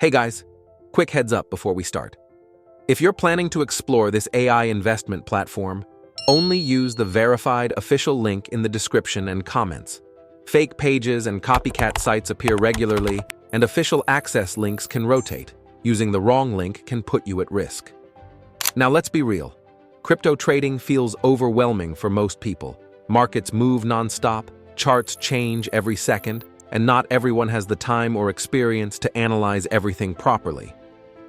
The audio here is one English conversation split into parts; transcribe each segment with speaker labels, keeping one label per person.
Speaker 1: Hey guys, quick heads up before we start. If you're planning to explore this AI investment platform, only use the verified official link in the description and comments. Fake pages and copycat sites appear regularly, and official access links can rotate. Using the wrong link can put you at risk. Now let's be real. Crypto trading feels overwhelming for most people. Markets move non-stop, charts change every second, and not everyone has the time or experience to analyze everything properly.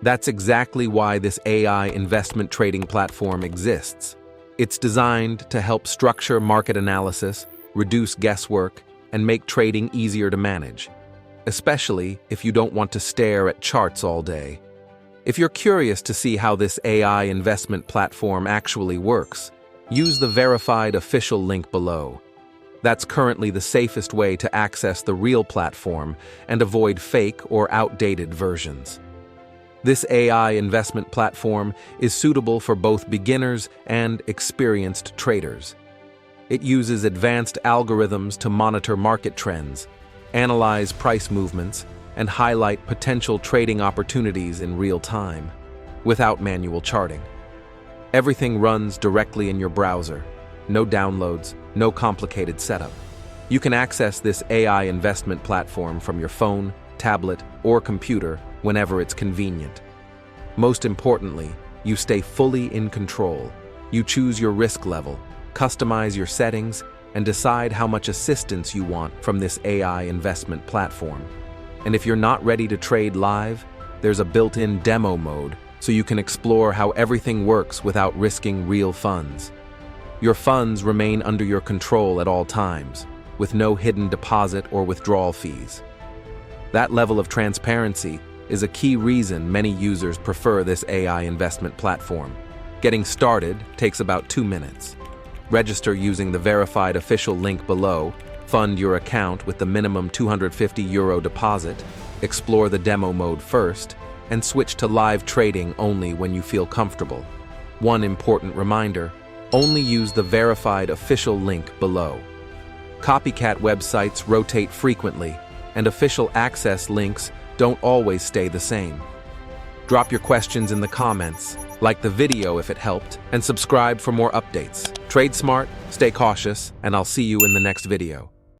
Speaker 1: That's exactly why this AI investment trading platform exists. It's designed to help structure market analysis, reduce guesswork, and make trading easier to manage, especially if you don't want to stare at charts all day. If you're curious to see how this AI investment platform actually works, use the verified official link below. That's currently the safest way to access the real platform and avoid fake or outdated versions. This AI investment platform is suitable for both beginners and experienced traders. It uses advanced algorithms to monitor market trends, analyze price movements, and highlight potential trading opportunities in real time, without manual charting. Everything runs directly in your browser. No downloads, no complicated setup. You can access this AI investment platform from your phone, tablet, or computer whenever it's convenient. Most importantly, you stay fully in control. You choose your risk level, customize your settings, and decide how much assistance you want from this AI investment platform. And if you're not ready to trade live, there's a built-in demo mode so you can explore how everything works without risking real funds. Your funds remain under your control at all times, with no hidden deposit or withdrawal fees. That level of transparency is a key reason many users prefer this AI investment platform. Getting started takes about 2 minutes. Register using the verified official link below, fund your account with the minimum €250 deposit, explore the demo mode first, and switch to live trading only when you feel comfortable. One important reminder: only use the verified official link below. Copycat websites rotate frequently, and official access links don't always stay the same. Drop your questions in the comments, like the video if it helped, and subscribe for more updates. Trade smart, stay cautious, and I'll see you in the next video.